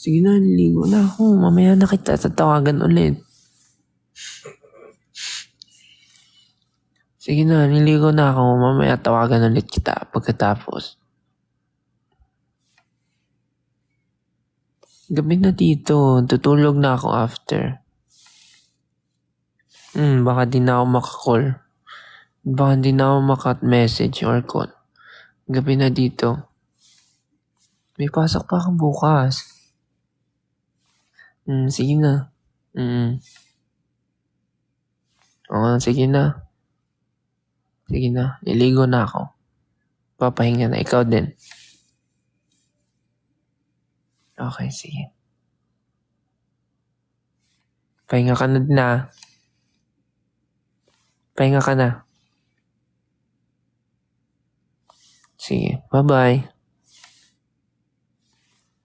Sige na, niligo na ako. Mamaya na kita tatawagan ulit. Sige na, niligo na ako. Mamaya tawagan ulit kita pagkatapos. Gabi na dito. Tutulog na ako after. Baka di na ako makakall. Baka di na ako maka-message or call. Gabi na dito. May pasok pa akong bukas. Sige na. Oo, sige na. Sige na, niligo na ako. Papahinga na, ikaw din. Okay, sige. Pahinga ka na din ah. Pahinga ka na. Sige, bye-bye.